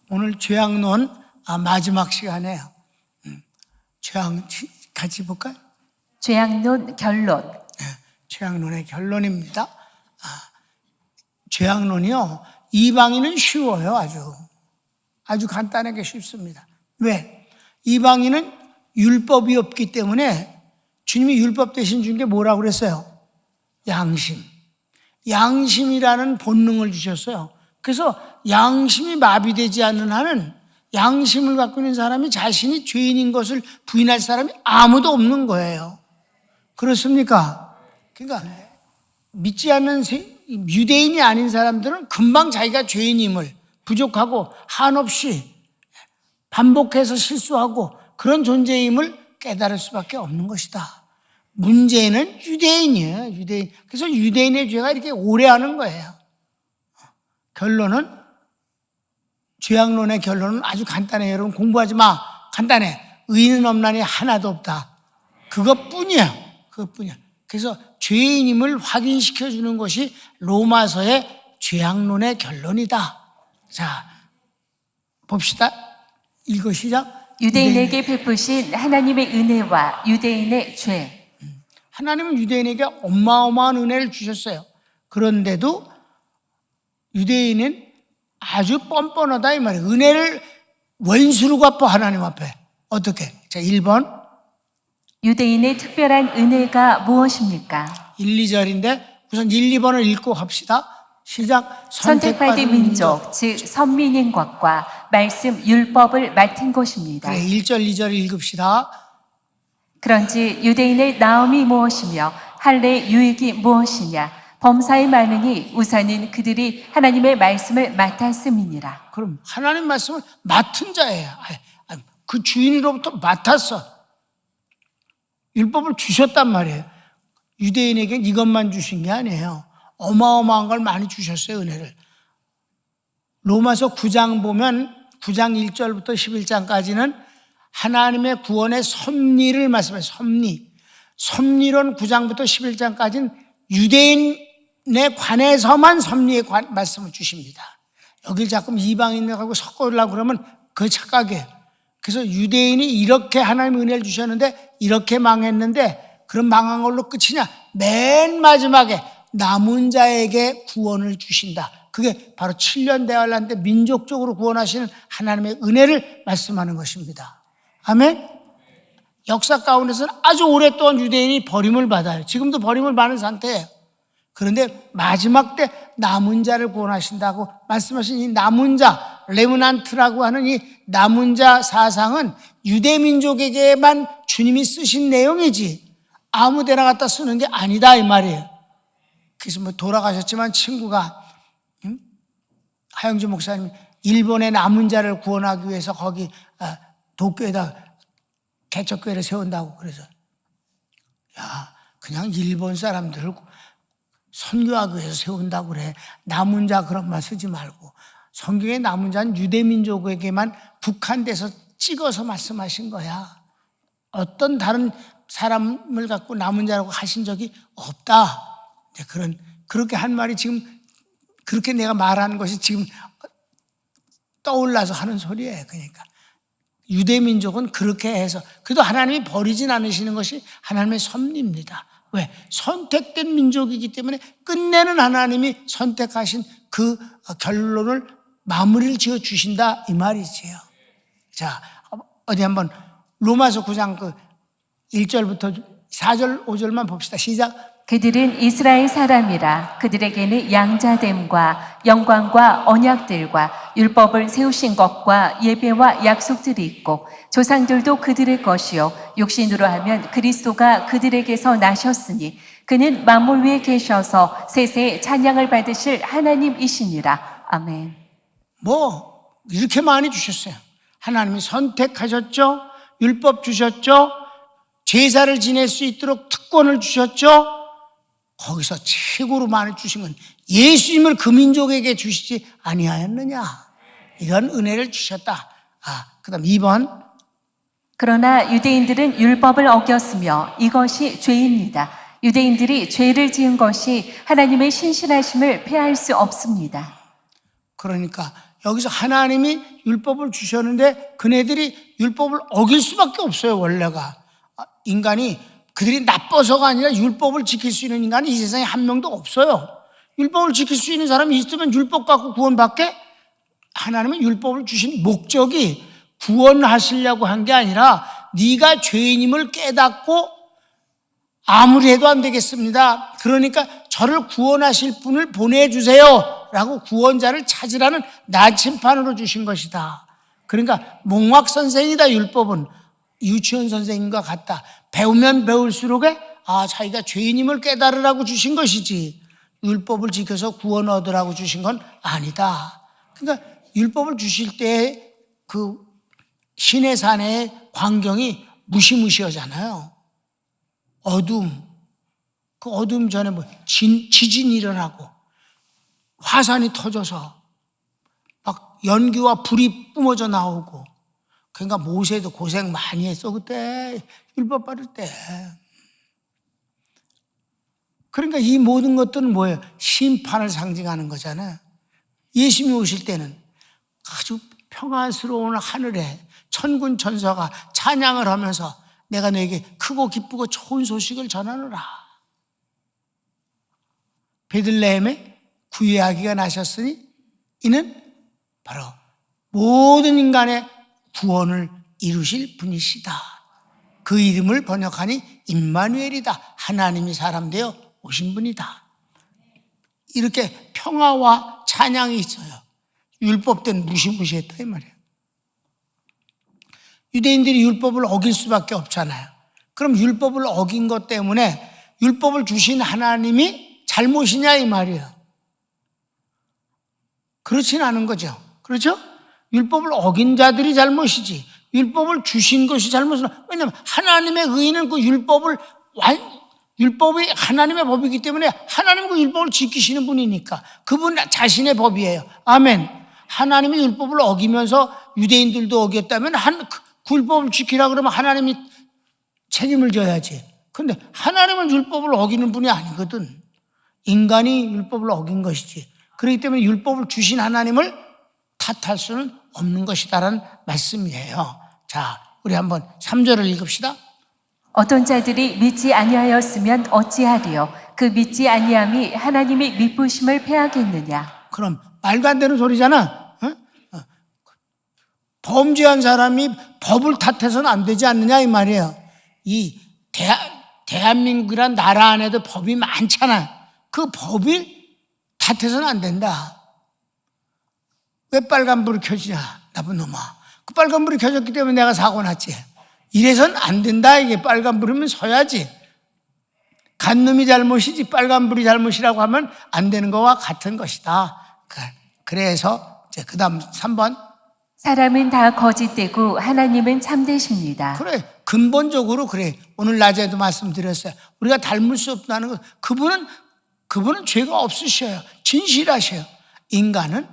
오늘 죄악론 마지막 시간이에요. 죄악 같이 볼까요? 죄악론 결론. 죄악론의 결론입니다. 죄악론이요, 이방인은 쉬워요. 아주 간단하게 쉽습니다. 왜? 이방인은 율법이 없기 때문에 주님이 율법 대신 준 게 뭐라고 그랬어요? 양심. 양심이라는 본능을 주셨어요. 그래서 양심이 마비되지 않는 한은 양심을 갖고 있는 사람이 자신이 죄인인 것을 부인할 사람이 아무도 없는 거예요. 그렇습니까? 그러니까 믿지 않는 유대인이 아닌 사람들은 금방 자기가 죄인임을, 부족하고 한없이 반복해서 실수하고 그런 존재임을 깨달을 수밖에 없는 것이다. 문제는 유대인이에요. 유대인. 그래서 유대인의 죄가 이렇게 오래 하는 거예요. 결론은, 죄악론의 결론은 아주 간단해요. 여러분 공부하지 마. 간단해. 의인은 없나니 하나도 없다. 그것뿐이야. 그래서 죄인임을 확인시켜 주는 것이 로마서의 죄악론의 결론이다. 자, 봅시다. 읽어 시작. 유대인에게 베푸신 하나님의 은혜와 유대인의 죄. 하나님은 유대인에게 어마어마한 은혜를 주셨어요. 그런데도 유대인은 아주 뻔뻔하다 이 말이에요. 은혜를 원수로 갚아 하나님 앞에. 어떻게? 자, 1번. 유대인의 특별한 은혜가 무엇입니까? 1, 2절인데 우선 1, 2번을 읽고 갑시다. 시작. 선택받은 민족, 즉 선민인 것과 말씀 율법을 맡은 것입니다. 그래, 1절, 2절 읽읍시다. 그런지 유대인의 나음이 무엇이며 할례의 유익이 무엇이냐? 범사의 만행이 우선은 그들이 하나님의 말씀을 맡았음이니라. 그럼 하나님 말씀을 맡은 자예요. 그 주인으로부터 맡았어. 율법을 주셨단 말이에요. 유대인에게 이것만 주신 게 아니에요. 어마어마한 걸 많이 주셨어요, 은혜를. 로마서 9장 보면 9장 1절부터 11장까지는 하나님의 구원의 섭리를 말씀해요. 섭리론 9장부터 11장까지는 유대인에 관해서만 섭리의 말씀을 주십니다. 여길 자꾸 이방인들하고 섞으려고 그러면 그 착각이에요. 그래서 유대인이 이렇게 하나님의 은혜를 주셨는데 이렇게 망했는데 그럼 망한 걸로 끝이냐? 맨 마지막에 남은 자에게 구원을 주신다. 그게 바로 7년 대환란 때 민족적으로 구원하시는 하나님의 은혜를 말씀하는 것입니다. 아멘? 역사 가운데서는 아주 오랫동안 유대인이 버림을 받아요. 지금도 버림을 받는 상태예요. 그런데 마지막 때 남은 자를 구원하신다고 말씀하신 이 남은 자, 레므난트라고 하는 이 남은 자 사상은 유대 민족에게만 주님이 쓰신 내용이지 아무 데나 갖다 쓰는 게 아니다 이 말이에요. 그래서 돌아가셨지만 친구가 하영주 목사님 일본의 남은 자를 구원하기 위해서 거기 도쿄에다 개척교회를 세운다고 그래서 야, 그냥 일본 사람들을 선교하기 위해서 세운다고 그래. 남은 자 그런 말 쓰지 말고. 성경의 남은 자는 유대민족에게만 국한돼서 찍어서 말씀하신 거야. 어떤 다른 사람을 갖고 남은 자라고 하신 적이 없다. 그렇게 한 말이 지금 그렇게 내가 말하는 것이 지금 떠올라서 하는 소리예요. 그러니까 유대민족은 그렇게 해서 그래도 하나님이 버리진 않으시는 것이 하나님의 섭리입니다. 왜? 선택된 민족이기 때문에 끝내는 하나님이 선택하신 그 결론을 마무리를 지어 주신다 이 말이지요. 자, 어디 한번 로마서 9장 1절부터 4절 5절만 봅시다. 시작. 그들은 이스라엘 사람이라 그들에게는 양자됨과 영광과 언약들과 율법을 세우신 것과 예배와 약속들이 있고 조상들도 그들의 것이요 육신으로 하면 그리스도가 그들에게서 나셨으니 그는 만물 위에 계셔서 세세의 찬양을 받으실 하나님이시니라. 아멘. 이렇게 많이 주셨어요. 하나님이 선택하셨죠. 율법 주셨죠. 제사를 지낼 수 있도록 특권을 주셨죠. 거기서 최고로 많이 주신 건 예수님을 그 민족에게 주시지 아니하였느냐. 이런 은혜를 주셨다. 그 다음 2번. 그러나 유대인들은 율법을 어겼으며 이것이 죄입니다. 유대인들이 죄를 지은 것이 하나님의 신실하심을 폐할 수 없습니다. 그러니까 여기서 하나님이 율법을 주셨는데 그네들이 율법을 어길 수밖에 없어요. 원래가 인간이 그들이 나빠서가 아니라 율법을 지킬 수 있는 인간이 이 세상에 한 명도 없어요. 율법을 지킬 수 있는 사람이 있으면 율법 갖고 구원받게. 하나님은 율법을 주신 목적이 구원하시려고 한 게 아니라 네가 죄인임을 깨닫고 아무리 해도 안 되겠습니다. 그러니까 저를 구원하실 분을 보내주세요 라고 구원자를 찾으라는 나침판으로 주신 것이다. 그러니까 몽학 선생이다. 율법은 유치원 선생님과 같다. 배우면 배울수록 자기가 죄인임을 깨달으라고 주신 것이지 율법을 지켜서 구원 얻으라고 주신 건 아니다. 그러니까 율법을 주실 때 그 신의 산의 광경이 무시무시하잖아요. 어둠, 그 어둠 전에 지진이 일어나고 화산이 터져서 막 연기와 불이 뿜어져 나오고. 그러니까 모세도 고생 많이 했어 그때 율법 받을 때. 그러니까 이 모든 것들은 뭐예요? 심판을 상징하는 거잖아요. 예수님이 오실 때는 아주 평안스러운 하늘에 천군 천사가 찬양을 하면서 내가 너에게 크고 기쁘고 좋은 소식을 전하노라. 베들레헴에 구유의 아기가 나셨으니 이는 바로 모든 인간의 구원을 이루실 분이시다. 그 이름을 번역하니 임마누엘이다. 하나님이 사람 되어 오신 분이다. 이렇게 평화와 찬양이 있어요. 율법 때는 무시무시했다 이 말이에요. 유대인들이 율법을 어길 수밖에 없잖아요. 그럼 율법을 어긴 것 때문에 율법을 주신 하나님이 잘못이냐 이 말이에요. 그렇진 않은 거죠. 그렇죠? 율법을 어긴 자들이 잘못이지 율법을 주신 것이 잘못은. 왜냐하면 하나님의 의는 그 율법이 하나님의 법이기 때문에 하나님 그 율법을 지키시는 분이니까 그분 자신의 법이에요. 아멘. 하나님이 율법을 어기면서 유대인들도 어겼다면 그 율법을 지키라 그러면 하나님이 책임을 져야지. 그런데 하나님은 율법을 어기는 분이 아니거든. 인간이 율법을 어긴 것이지. 그렇기 때문에 율법을 주신 하나님을 탓할 수는 없는 것이다라는 말씀이에요. 자, 우리 한번 3절을 읽읍시다. 어떤 자들이 믿지 아니하였으면 어찌하리요? 그 믿지 아니함이 하나님의 미쁘심을 패하겠느냐? 그럼 말도 안 되는 소리잖아. 범죄한 사람이 법을 탓해서는 안 되지 않느냐 이 말이에요. 이 대한민국이란 나라 안에도 법이 많잖아. 그 법을 탓해서는 안 된다. 왜 빨간불이 켜지냐 나쁜 놈아. 그 빨간불이 켜졌기 때문에 내가 사고 났지. 이래서는 안 된다. 이게 빨간불이면 서야지. 간 놈이 잘못이지 빨간불이 잘못이라고 하면 안 되는 거와 같은 것이다. 그래서 이제 그 다음 3번. 사람은 다 거짓되고 하나님은 참되십니다. 그래, 근본적으로 그래. 오늘 낮에도 말씀드렸어요. 우리가 닮을 수 없다는 것. 그분은 죄가 없으셔요. 진실하셔요. 인간은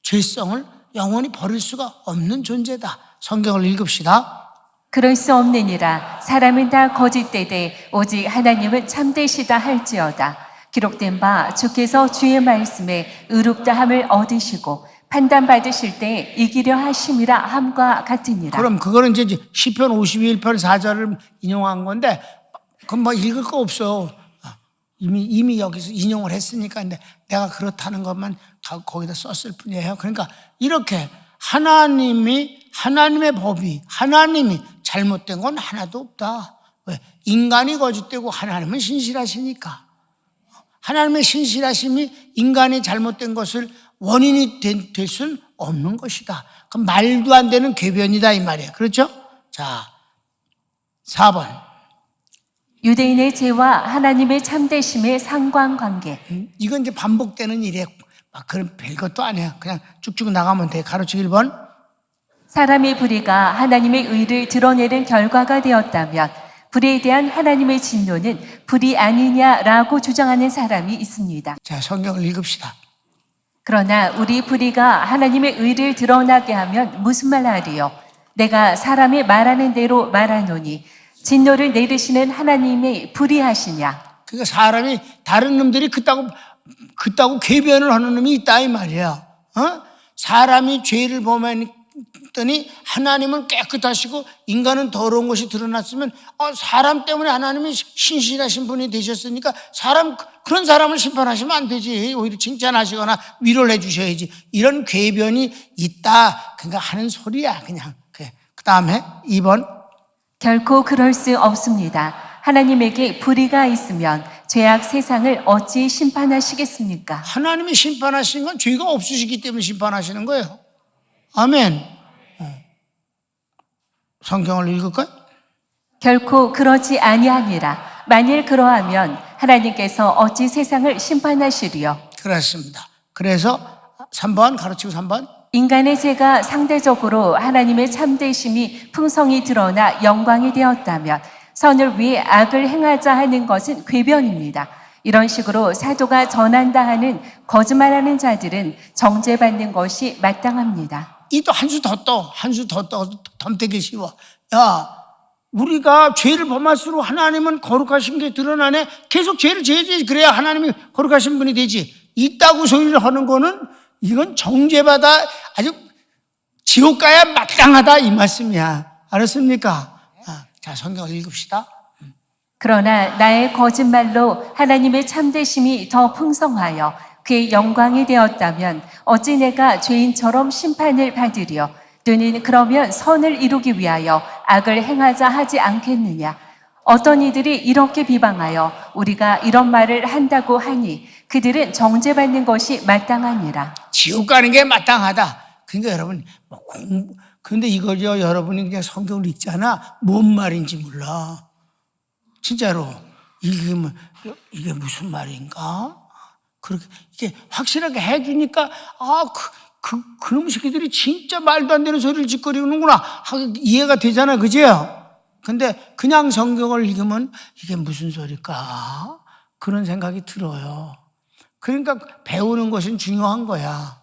죄성을 영원히 버릴 수가 없는 존재다. 성경을 읽읍시다. 그럴 수 없느니라. 사람은 다 거짓되되 오직 하나님은 참되시다 할지어다. 기록된 바 주께서 주의 말씀에 의롭다함을 얻으시고 판단받으실 때 이기려 하심이라 함과 같으니라. 그럼 그거는 이제 시편 51편 4절을 인용한 건데 그건 뭐 읽을 거 없어. 이미 여기서 인용을 했으니까. 근데 내가 그렇다는 것만 거기다 썼을 뿐이에요. 그러니까 이렇게 하나님의 법이 하나님이 잘못된 건 하나도 없다. 왜? 인간이 거짓되고 하나님은 신실하시니까. 하나님의 신실하심이 인간이 잘못된 것을 원인이 될 수는 없는 것이다. 그럼 말도 안 되는 궤변이다 이 말이에요. 그렇죠? 자, 4번. 유대인의 죄와 하나님의 참되심의 상관관계. 이건 이제 반복되는 일이에요. 막 그런 별것도 아니야. 그냥 쭉쭉 나가면 돼. 가로치기 1번. 사람의 불의가 하나님의 의를 드러내는 결과가 되었다면 불의에 대한 하나님의 진노는 불의 아니냐라고 주장하는 사람이 있습니다. 자, 성경을 읽읍시다. 그러나 우리 불의가 하나님의 의를 드러나게 하면 무슨 말 하리요? 내가 사람이 말하는 대로 말하노니 진노를 내리시는 하나님의 불의하시냐? 그러니까 사람이 다른 놈들이 그따구 궤변을 하는 놈이 있다 이 말이야. 사람이 죄를 범했더니 하나님은 깨끗하시고 인간은 더러운 것이 드러났으면 사람 때문에 하나님이 신실하신 분이 되셨으니까 그런 사람을 심판하시면 안 되지. 오히려 칭찬하시거나 위로를 해주셔야지. 이런 궤변이 있다. 그러니까 하는 소리야 그냥. 그 다음에 2번. 결코 그럴 수 없습니다. 하나님에게 불의가 있으면 죄악 세상을 어찌 심판하시겠습니까? 하나님이 심판하시는 건 죄가 없으시기 때문에 심판하시는 거예요. 아멘. 성경을 읽을까요? 결코 그러지 아니하니라. 만일 그러하면 하나님께서 어찌 세상을 심판하시리요? 그렇습니다. 그래서 3번 가르치고 3번. 인간의 죄가 상대적으로 하나님의 참되심이 풍성히 드러나 영광이 되었다면 선을 위해 악을 행하자 하는 것은 궤변입니다. 이런 식으로 사도가 전한다 하는 거짓말하는 자들은 정죄받는 것이 마땅합니다. 이 또 한 수 더 떠. 한 수 더 떠. 덤되기 쉬워. 야, 우리가 죄를 범할수록 하나님은 거룩하신 게 드러나네. 계속 죄를 지어야지. 그래야 하나님이 거룩하신 분이 되지. 있다고 소리를 하는 거는 이건 정죄받아 아주 지옥 가야 마땅하다 이 말씀이야. 알았습니까? 자, 성경을 읽읍시다. 그러나 나의 거짓말로 하나님의 참되심이 더 풍성하여 그의 영광이 되었다면 어찌 내가 죄인처럼 심판을 받으리요? 너는 그러면 선을 이루기 위하여 악을 행하자 하지 않겠느냐? 어떤 이들이 이렇게 비방하여 우리가 이런 말을 한다고 하니 그들은 정죄받는 것이 마땅하니라. 지옥 가는 게 마땅하다. 그러니까 여러분 근데 이거죠. 여러분이 그냥 성경을 읽잖아. 뭔 말인지 몰라. 진짜로 이게 무슨 말인가? 그렇게 이게 확실하게 해주니까 그놈 새끼들이 진짜 말도 안 되는 소리를 짓거리는구나 이해가 되잖아, 그죠? 근데 그냥 성경을 읽으면 이게 무슨 소리일까? 그런 생각이 들어요. 그러니까 배우는 것은 중요한 거야.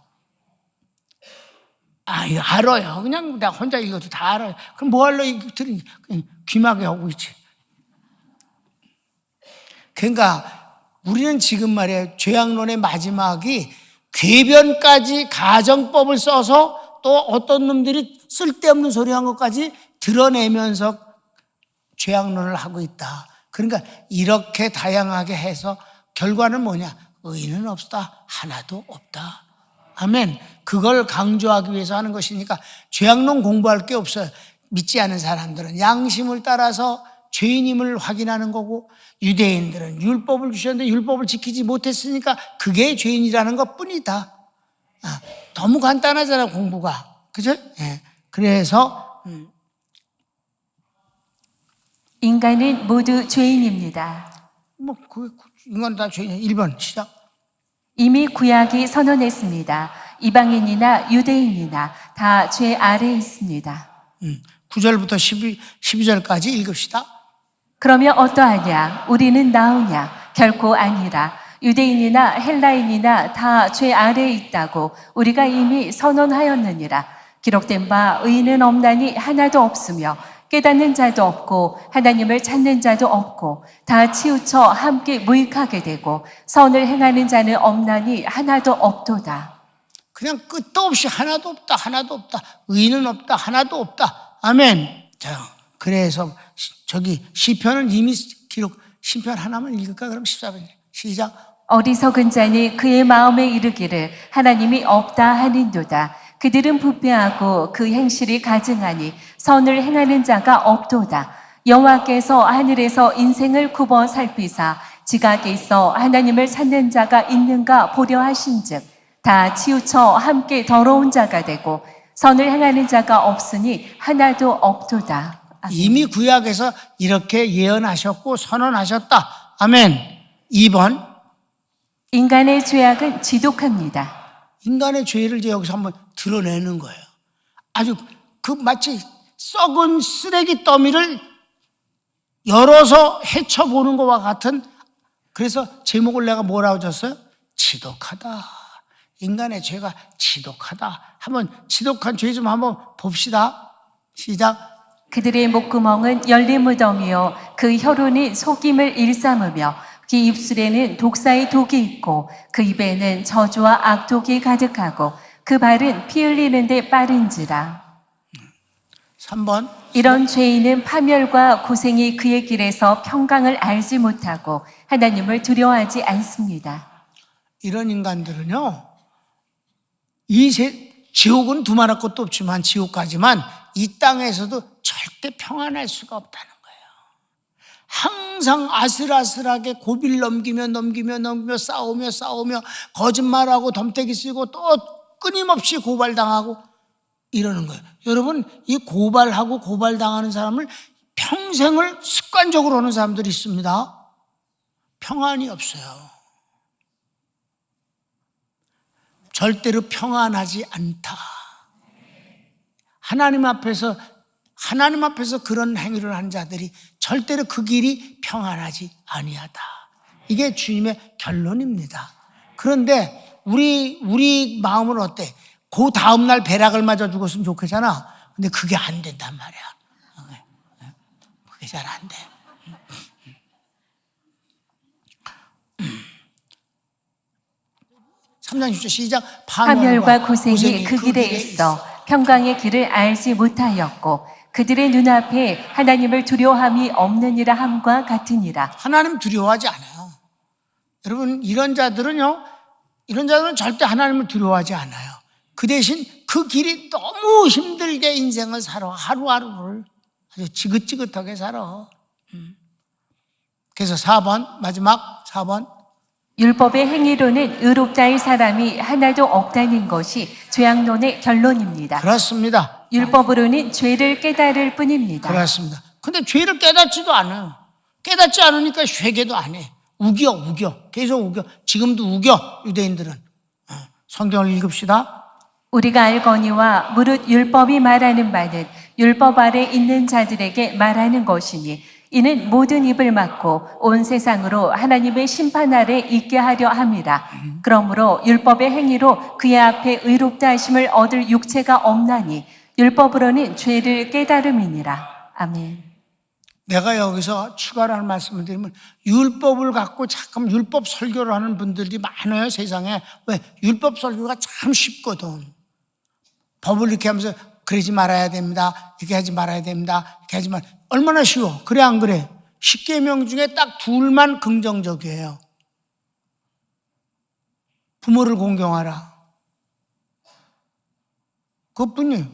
이거 알아요. 그냥 내가 혼자 읽어도 다 알아요. 그럼 뭐 할러 그냥 귀마개 하고 있지. 그러니까 우리는 지금 말이에요. 죄악론의 마지막이 궤변까지 가정법을 써서 또 어떤 놈들이 쓸데없는 소리 한 것까지 드러내면서 죄악론을 하고 있다. 그러니까 이렇게 다양하게 해서 결과는 뭐냐? 의인은 없다. 하나도 없다. 아멘. 그걸 강조하기 위해서 하는 것이니까 죄악론 공부할 게 없어요. 믿지 않은 사람들은 양심을 따라서 죄인임을 확인하는 거고 유대인들은 율법을 주셨는데 율법을 지키지 못했으니까 그게 죄인이라는 것뿐이다. 너무 간단하잖아 공부가. 그죠? 예. 그래서 인간은 모두 죄인입니다. 인간 다 죄인. 1번 시작. 이미 구약이 선언했습니다. 이방인이나 유대인이나 다 죄 아래에 있습니다. 9절부터 12절까지 읽읍시다. 그러면 어떠하냐? 우리는 나으냐? 결코 아니라. 유대인이나 헬라인이나 다 죄 아래에 있다고 우리가 이미 선언하였느니라. 기록된 바 의인은 없나니 하나도 없으며 깨닫는 자도 없고 하나님을 찾는 자도 없고 다 치우쳐 함께 무익하게 되고 선을 행하는 자는 없나니 하나도 없도다. 그냥 끝도 없이 하나도 없다. 하나도 없다. 의인은 없다. 하나도 없다. 아멘. 자, 그래서 저기 시편은 이미 시편 하나만 읽을까? 그럼 14번 시작. 어리석은 자는 그의 마음에 이르기를 하나님이 없다 하는도다. 그들은 부패하고 그 행실이 가증하니 선을 행하는 자가 없도다. 여호와께서 하늘에서 인생을 굽어 살피사 지각에서 하나님을 찾는 자가 있는가 보려 하신즉 다 치우쳐 함께 더러운 자가 되고 선을 행하는 자가 없으니 하나도 없도다. 아멘. 이미 구약에서 이렇게 예언하셨고 선언하셨다. 아멘. 2번. 인간의 죄악은 지독합니다. 인간의 죄를 이제 여기서 한번 드러내는 거예요. 아주 마치 썩은 쓰레기 더미를 열어서 헤쳐보는 것과 같은. 그래서 제목을 내가 뭐라고 줬어요? 지독하다. 인간의 죄가 지독하다. 한번 지독한 죄 좀 한번 봅시다. 시작. 그들의 목구멍은 열린 무덤이요 그 혀로는 속임을 일삼으며 그 입술에는 독사의 독이 있고 그 입에는 저주와 악독이 가득하고 그 발은 피 흘리는데 빠른지라. 3번. 이런 죄인은 파멸과 고생이 그의 길에서 평강을 알지 못하고 하나님을 두려워하지 않습니다. 이런 인간들은요, 지옥은 두말할 것도 없지만 지옥까지만 이 땅에서도 절대 평안할 수가 없다는 거예요. 항상 아슬아슬하게 고비를 넘기며 싸우며 거짓말하고 덤태기 쓰고 또 끊임없이 고발당하고 이러는 거예요. 여러분, 이 고발하고 고발당하는 사람을 평생을 습관적으로 하는 사람들이 있습니다. 평안이 없어요. 절대로 평안하지 않다. 하나님 앞에서 그런 행위를 한 자들이 절대로 그 길이 평안하지 아니하다. 이게 주님의 결론입니다. 그런데 우리 마음은 어때? 그 다음날 배락을 맞아 죽었으면 좋겠잖아. 근데 그게 안 된단 말이야. 그게 잘 안 돼. 3장 10절 시작. 파멸과 고생이 그 길에 있어 평강의 길을 알지 못하였고 그들의 눈앞에 하나님을 두려워함이 없느니라 함과 같으니라. 하나님 두려워하지 않아요. 여러분, 이런 자들은 절대 하나님을 두려워하지 않아요. 그 대신 그 길이 너무 힘들게 인생을 살아. 하루하루를 아주 지긋지긋하게 살아. 그래서 4번, 마지막 4번. 율법의 행위로는 의롭다의 사람이 하나도 없다는 것이 죄악론의 결론입니다. 그렇습니다. 율법으로는 죄를 깨달을 뿐입니다. 그렇습니다. 근데 죄를 깨닫지도 않아요. 깨닫지 않으니까 회개도 안 해. 우겨. 계속 우겨. 지금도 우겨, 유대인들은. 성경을 읽읍시다. 우리가 알거니와 무릇 율법이 말하는 바는 율법 아래 있는 자들에게 말하는 것이니 이는 모든 입을 막고 온 세상으로 하나님의 심판 아래 있게 하려 함이라. 그러므로 율법의 행위로 그의 앞에 의롭다 하심을 얻을 육체가 없나니 율법으로는 죄를 깨달음이니라. 아멘. 내가 여기서 추가로 말씀을 드리면 율법을 갖고 잠깐 율법 설교를 하는 분들이 많아요, 세상에. 왜? 율법 설교가 참 쉽거든. 법을 이렇게 하면서 그러지 말아야 됩니다. 이렇게 하지 말아야 됩니다. 이렇게 하지 말. 얼마나 쉬워. 그래 안 그래? 10계명 중에 딱 둘만 긍정적이에요. 부모를 공경하라. 그것뿐이에요.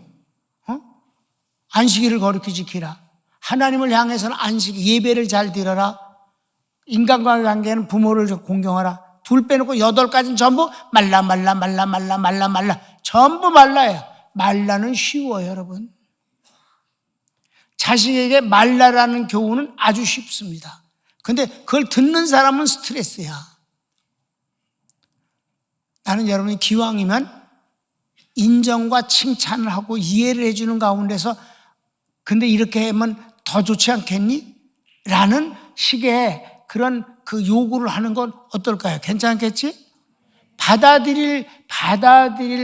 안식일을 거룩히 지키라. 하나님을 향해서는 안식, 예배를 잘 드려라. 인간과의 관계는 부모를 공경하라. 둘 빼놓고 8가지는 전부 말라. 전부 말라예요. 말라는 쉬워요, 여러분. 자식에게 말라라는 교훈은 아주 쉽습니다. 근데 그걸 듣는 사람은 스트레스야. 나는 여러분이 기왕이면 인정과 칭찬을 하고 이해를 해주는 가운데서 근데 이렇게 하면 더 좋지 않겠니? 라는 식의 그런 그 요구를 하는 건 어떨까요? 괜찮겠지? 받아들일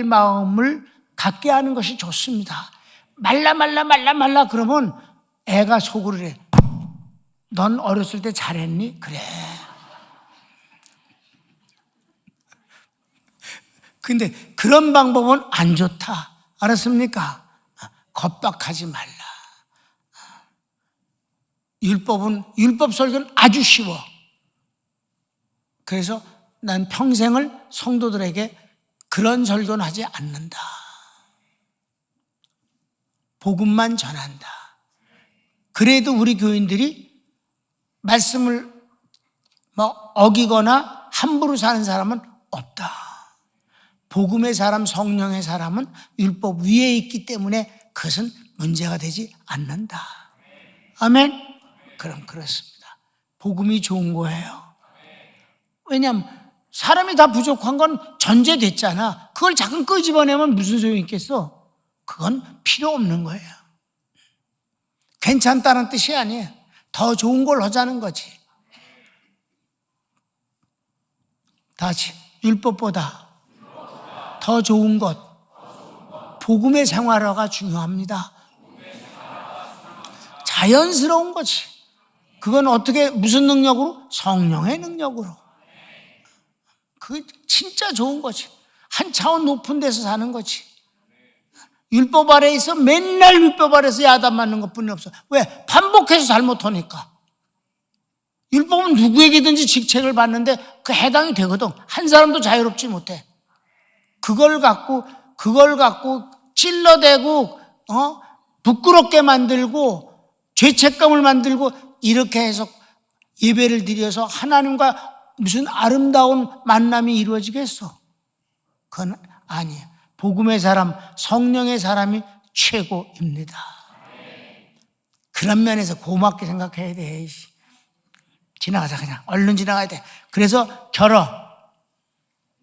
마음을 갖게 하는 것이 좋습니다. 말라 그러면 애가 속으로 그래. 넌 어렸을 때 잘했니? 그래. 근데 그런 방법은 안 좋다. 알았습니까? 겁박하지 말라. 율법 설교는 아주 쉬워. 그래서 난 평생을 성도들에게 그런 설교는 하지 않는다. 복음만 전한다. 그래도 우리 교인들이 말씀을 어기거나 함부로 사는 사람은 없다. 복음의 사람, 성령의 사람은 율법 위에 있기 때문에 그것은 문제가 되지 않는다. 아멘? 그럼 그렇습니다. 복음이 좋은 거예요. 왜냐하면 사람이 다 부족한 건 전제됐잖아. 그걸 자꾸 끄집어내면 무슨 소용이 있겠어? 그건 필요 없는 거예요. 괜찮다는 뜻이 아니에요. 더 좋은 걸 하자는 거지. 다시 율법보다 더 좋은 것, 복음의 생활화가 중요합니다. 자연스러운 거지. 그건 어떻게, 무슨 능력으로? 성령의 능력으로. 그게 진짜 좋은 거지. 한 차원 높은 데서 사는 거지. 율법 아래에 있어 맨날 율법 아래에서 야단 맞는 것뿐이 없어. 왜? 반복해서 잘못하니까. 율법은 누구에게든지 직책을 받는데 그 해당이 되거든. 한 사람도 자유롭지 못해. 그걸 갖고 찔러대고 부끄럽게 만들고 죄책감을 만들고 이렇게 해서 예배를 드려서 하나님과 무슨 아름다운 만남이 이루어지겠어? 그건 아니에요. 복음의 사람, 성령의 사람이 최고입니다. 그런 면에서 고맙게 생각해야 돼. 지나가자, 그냥 얼른 지나가야 돼. 그래서 결어.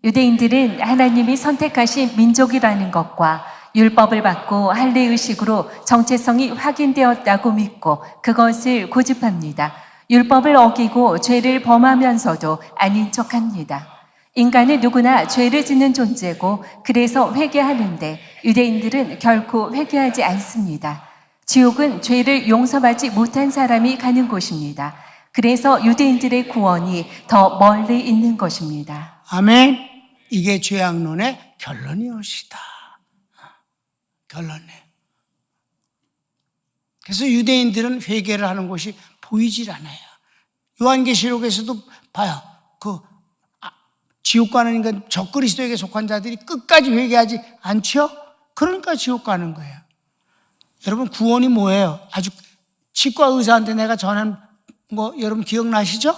유대인들은 하나님이 선택하신 민족이라는 것과 율법을 받고 할례의식으로 정체성이 확인되었다고 믿고 그것을 고집합니다. 율법을 어기고 죄를 범하면서도 아닌 척합니다. 인간은 누구나 죄를 짓는 존재고 그래서 회개하는데 유대인들은 결코 회개하지 않습니다. 지옥은 죄를 용서받지 못한 사람이 가는 곳입니다. 그래서 유대인들의 구원이 더 멀리 있는 것입니다. 아멘. 이게 죄악론의 결론이옵시다. 결론이에요. 그래서 유대인들은 회개를 하는 곳이 보이질 않아요. 요한계시록에서도 봐요. 지옥 가는 인간, 적그리스도에게 속한 자들이 끝까지 회개하지 않죠? 그러니까 지옥 가는 거예요. 여러분, 구원이 뭐예요? 아주 치과 의사한테 내가 전한 거 여러분 기억나시죠?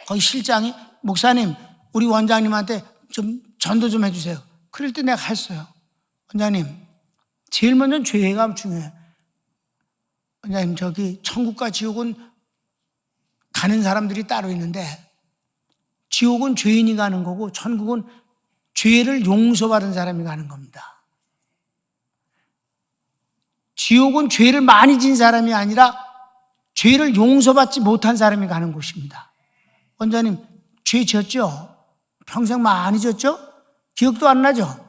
거기 실장이 목사님, 우리 원장님한테 좀 전도 좀 해주세요. 그럴 때 내가 했어요. 원장님, 제일 먼저 죄가 중요해요. 원장님, 저기 천국과 지옥은 가는 사람들이 따로 있는데 지옥은 죄인이 가는 거고 천국은 죄를 용서받은 사람이 가는 겁니다. 지옥은 죄를 많이 진 사람이 아니라 죄를 용서받지 못한 사람이 가는 곳입니다. 원장님, 죄 졌죠? 평생 많이 졌죠? 기억도 안 나죠?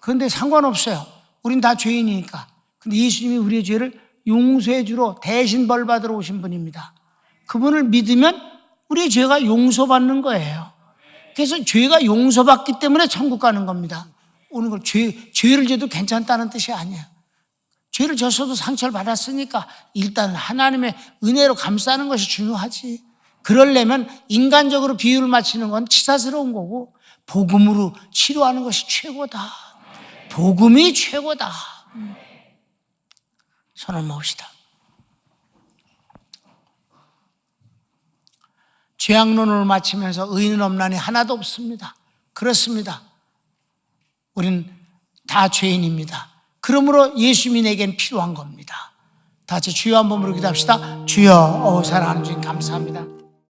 그런데 상관없어요. 우린 다 죄인이니까. 근데 예수님이 우리의 죄를 용서해 주러 대신 벌 받으러 오신 분입니다. 그분을 믿으면 우리의 죄가 용서받는 거예요. 그래서 죄가 용서받기 때문에 천국 가는 겁니다. 오는 걸 죄를 져도 괜찮다는 뜻이 아니에요. 죄를 졌어도 상처를 받았으니까 일단 하나님의 은혜로 감싸는 것이 중요하지. 그러려면 인간적으로 비유를 맞추는 건 치사스러운 거고 복음으로 치료하는 것이 최고다. 복음이 최고다. 손을 모읍시다. 죄악론을 마치면서 의인은 없나니 하나도 없습니다. 그렇습니다. 우린 다 죄인입니다. 그러므로 예수님이 내겐 필요한 겁니다. 다 같이 주여 한번 부르기도 합시다. 주여, 사랑하는 주님 감사합니다.